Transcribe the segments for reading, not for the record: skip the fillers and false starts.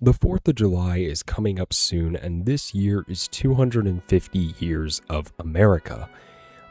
The 4th of July is coming up soon, and this year is 250 years of America.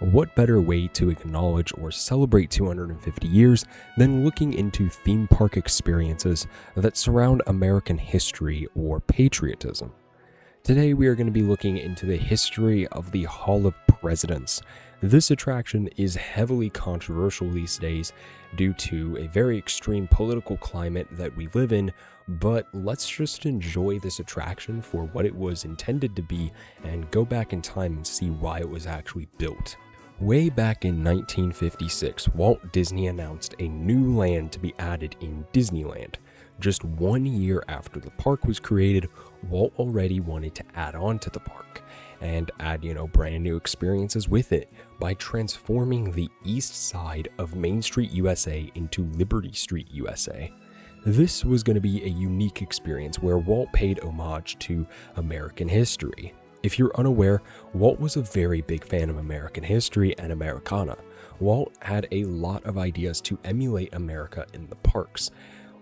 What better way to acknowledge or celebrate 250 years than looking into theme park experiences that surround American history or patriotism? Today we are going to be looking into the history of the Hall of Presidents. This attraction is heavily controversial these days due to a very extreme political climate that we live in, but let's just enjoy this attraction for what it was intended to be and go back in time and see why it was actually built. Way back in 1956, Walt Disney announced a new land to be added in Disneyland. Just 1 year after the park was created, Walt already wanted to add on to the park and add, brand new experiences with it by transforming the east side of Main Street USA into Liberty Street USA. This was going to be a unique experience where Walt paid homage to American history. If you're unaware, Walt was a very big fan of American history and Americana. Walt had a lot of ideas to emulate America in the parks.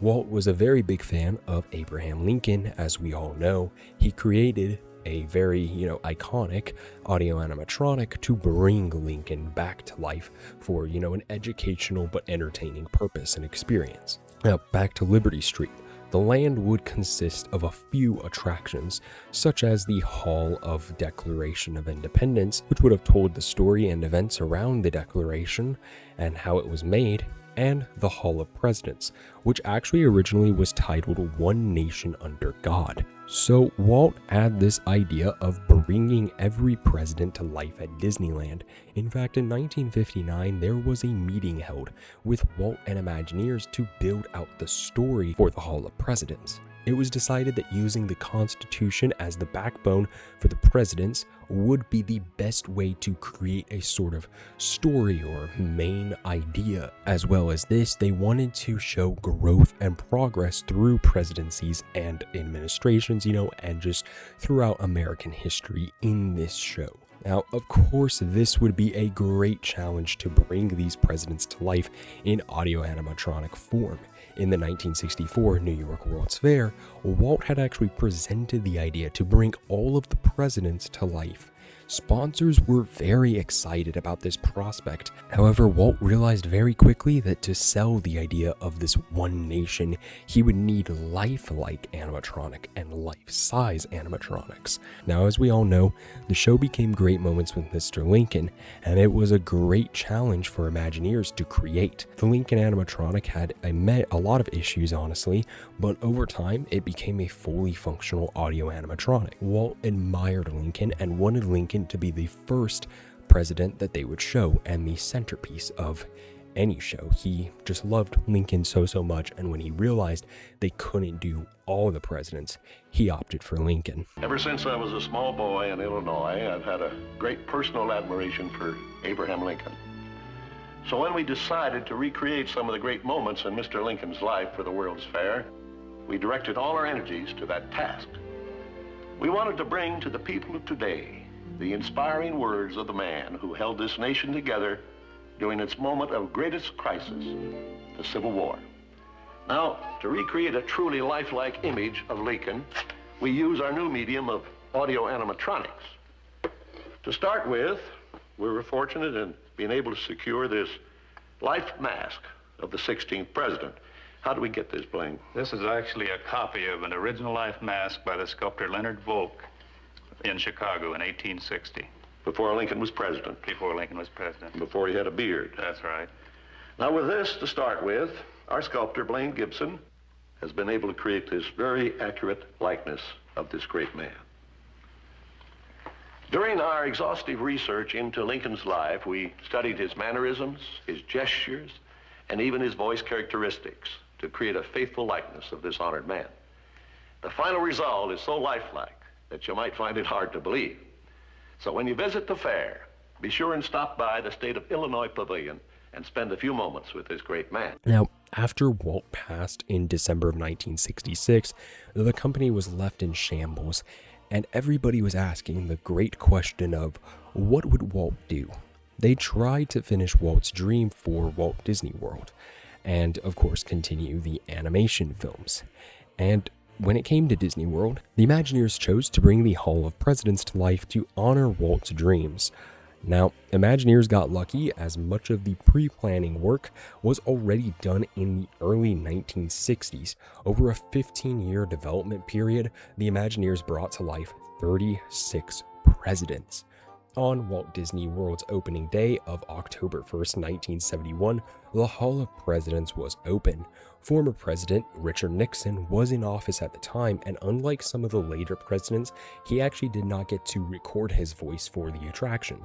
Walt was a very big fan of Abraham Lincoln, as we all know. He created a very, iconic audio animatronic to bring Lincoln back to life for, an educational but entertaining purpose and experience. Now, back to Liberty Street. The land would consist of a few attractions, such as the Hall of Declaration of Independence, which would have told the story and events around the Declaration and how it was made, and the Hall of Presidents, which actually originally was titled One Nation Under God. So Walt had this idea of bringing every president to life at Disneyland. In fact, in 1959, there was a meeting held with Walt and Imagineers to build out the story for the Hall of Presidents. It was decided that using the Constitution as the backbone for the presidents would be the best way to create a sort of story or main idea. As well as this, they wanted to show growth and progress through presidencies and administrations, and just throughout American history in this show. Now, of course, this would be a great challenge to bring these presidents to life in audio animatronic form. In the 1964 New York World's Fair, Walt had actually presented the idea to bring all of the presidents to life. Sponsors were very excited about this prospect. However, Walt realized very quickly that to sell the idea of this one nation, he would need lifelike animatronic and life-size animatronics. Now, as we all know, the show became Great Moments with Mr. Lincoln, and it was a great challenge for Imagineers to create. The Lincoln animatronic had a lot of issues, honestly, but over time, it became a fully functional audio animatronic. Walt admired Lincoln and wanted Lincoln to be the first president that they would show and the centerpiece of any show. He just loved Lincoln so much, and when he realized they couldn't do all the presidents, he opted for Lincoln. Ever since I was a small boy in Illinois, I've had a great personal admiration for Abraham Lincoln. So when we decided to recreate some of the great moments in Mr. Lincoln's life for the World's Fair, we directed all our energies to that task. We wanted to bring to the people of today the inspiring words of the man who held this nation together during its moment of greatest crisis, the Civil War. Now, to recreate a truly lifelike image of Lincoln, we use our new medium of audio animatronics. To start with, we were fortunate in being able to secure this life mask of the 16th president. How do we get this, Blaine? This is actually a copy of an original life mask by the sculptor Leonard Volk in Chicago in 1860. Before Lincoln was president. Before Lincoln was president. Before he had a beard. That's right. Now with this to start with, our sculptor, Blaine Gibson, has been able to create this very accurate likeness of this great man. During our exhaustive research into Lincoln's life, we studied his mannerisms, his gestures, and even his voice characteristics to create a faithful likeness of this honored man. The final result is so lifelike that you might find it hard to believe. So when you visit the fair, be sure and stop by the State of Illinois Pavilion and spend a few moments with this great man. Now, after Walt passed in December of 1966, the company was left in shambles, and everybody was asking the great question of, what would Walt do? They tried to finish Walt's dream for Walt Disney World, and of course continue the animation films. And when it came to Disney World, the Imagineers chose to bring the Hall of Presidents to life to honor Walt's dreams. Now, Imagineers got lucky as much of the pre-planning work was already done in the early 1960s. Over a 15-year development period, the Imagineers brought to life 36 presidents. On Walt Disney World's opening day of October 1st, 1971, the Hall of Presidents was open. Former President Richard Nixon was in office at the time, and unlike some of the later presidents, he actually did not get to record his voice for the attraction.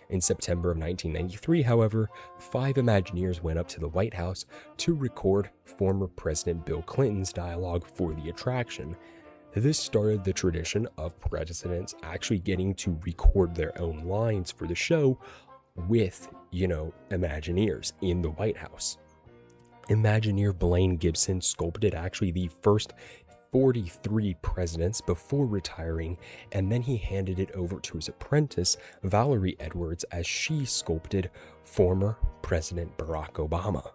In September of 1993, however, 5 Imagineers went up to the White House to record former President Bill Clinton's dialogue for the attraction. This started the tradition of presidents actually getting to record their own lines for the show with, Imagineers in the White House. Imagineer Blaine Gibson sculpted actually the first 43 presidents before retiring, and then he handed it over to his apprentice, Valerie Edwards, as she sculpted former President Barack Obama.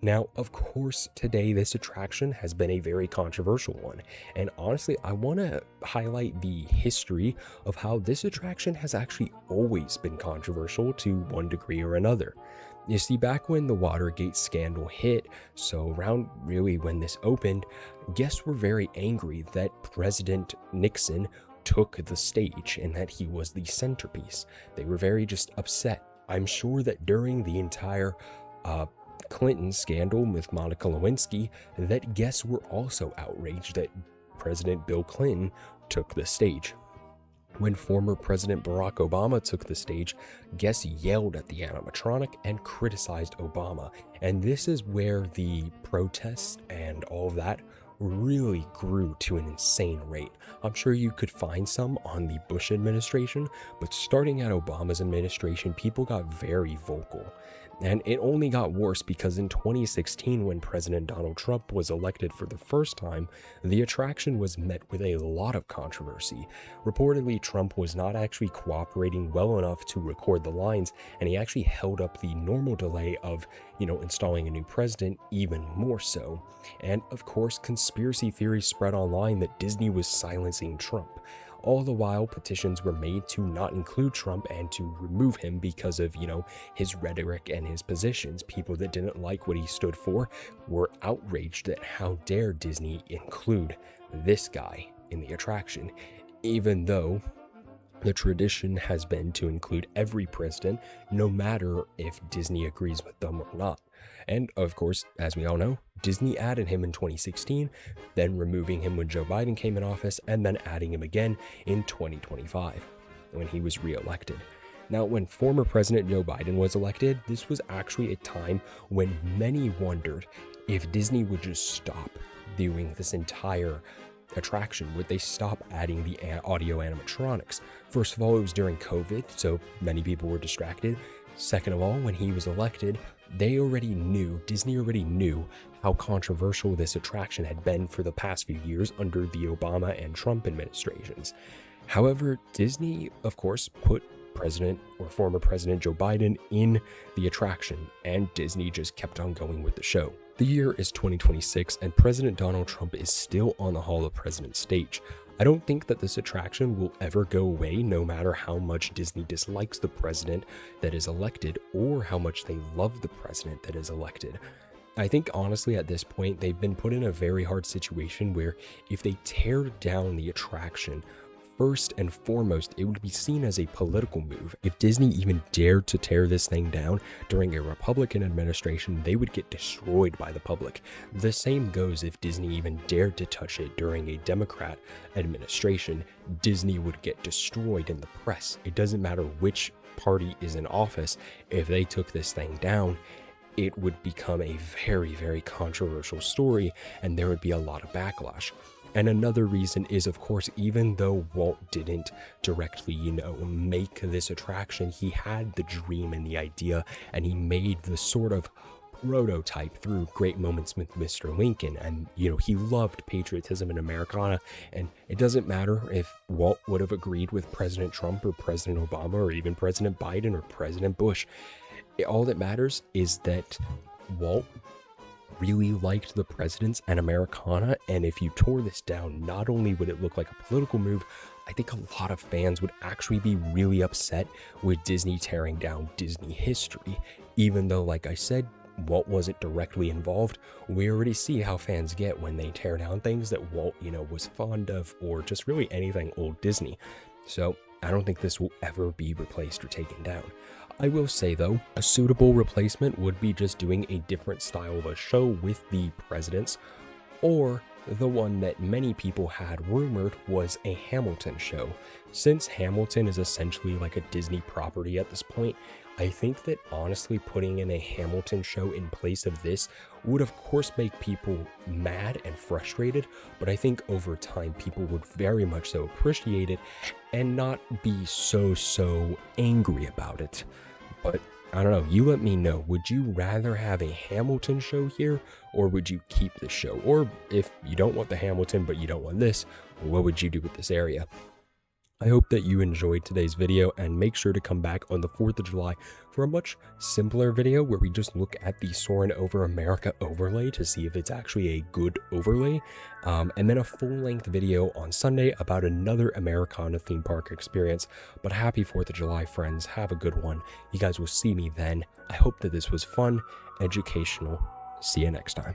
Now, of course, today this attraction has been a very controversial one, and honestly, I want to highlight the history of how this attraction has actually always been controversial to one degree or another. You see, back when the Watergate scandal hit, so around really when this opened, guests were very angry that President Nixon took the stage and that he was the centerpiece. They were very just upset. I'm sure that during the entire Clinton scandal with Monica Lewinsky, that guests were also outraged that President Bill Clinton took the stage. When former President Barack Obama took the stage, guests yelled at the animatronic and criticized Obama. And this is where the protests and all of that really grew to an insane rate. I'm sure you could find some on the Bush administration, but starting at Obama's administration, people got very vocal. And it only got worse because in 2016, when President Donald Trump was elected for the first time, the attraction was met with a lot of controversy. Reportedly, Trump was not actually cooperating well enough to record the lines, and he actually held up the normal delay of, installing a new president even more so. And of course, conspiracy theories spread online that Disney was silencing Trump. All the while, petitions were made to not include Trump and to remove him because of, his rhetoric and his positions. People that didn't like what he stood for were outraged at how dare Disney include this guy in the attraction, even though the tradition has been to include every president, no matter if Disney agrees with them or not. And of course, as we all know, Disney added him in 2016, then removing him when Joe Biden came in office, and then adding him again in 2025 when he was re-elected. Now, when former President Joe Biden was elected, this was actually a time when many wondered if Disney would just stop doing this entire attraction. Would they stop adding the audio animatronics? First of all, it was during COVID, so many people were distracted. Second of all, when he was elected, Disney already knew how controversial this attraction had been for the past few years under the Obama and Trump administrations. However, Disney, of course, put President or former President Joe Biden in the attraction, and Disney just kept on going with the show. The year is 2026, and President Donald Trump is still on the Hall of Presidents stage. I don't think that this attraction will ever go away, no matter how much Disney dislikes the president that is elected or how much they love the president that is elected. I think honestly at this point, they've been put in a very hard situation where if they tear down the attraction, first and foremost, it would be seen as a political move. If Disney even dared to tear this thing down during a Republican administration, they would get destroyed by the public. The same goes if Disney even dared to touch it during a Democrat administration. Disney would get destroyed in the press. It doesn't matter which party is in office. If they took this thing down, it would become a very, very controversial story, and there would be a lot of backlash. And another reason is, of course, even though Walt didn't directly, make this attraction, he had the dream and the idea, and he made the sort of prototype through Great Moments with Mr. Lincoln. And, he loved patriotism and Americana. And it doesn't matter if Walt would have agreed with President Trump or President Obama or even President Biden or President Bush. All that matters is that Walt really liked the presidents and Americana, and if you tore this down, not only would it look like a political move, I think a lot of fans would actually be really upset with Disney tearing down Disney history, even though, like I said, Walt wasn't directly involved. We already see how fans get when they tear down things that Walt, was fond of, or just really anything old Disney. So I don't think this will ever be replaced or taken down. I will say though, a suitable replacement would be just doing a different style of a show with the presidents, or the one that many people had rumored was a Hamilton show. Since Hamilton is essentially like a Disney property at this point, I think that honestly putting in a Hamilton show in place of this would of course make people mad and frustrated, but I think over time people would very much so appreciate it and not be so angry about it. But I don't know, you let me know, would you rather have a Hamilton show here, or would you keep the show? Or if you don't want the Hamilton but you don't want this, what would you do with this area? I hope that you enjoyed today's video, and make sure to come back on the 4th of July for a much simpler video where we just look at the Soarin' Over America overlay to see if it's actually a good overlay, and then a full-length video on Sunday about another Americana theme park experience. But happy 4th of July, friends. Have a good one. You guys will see me then. I hope that this was fun, educational. See you next time.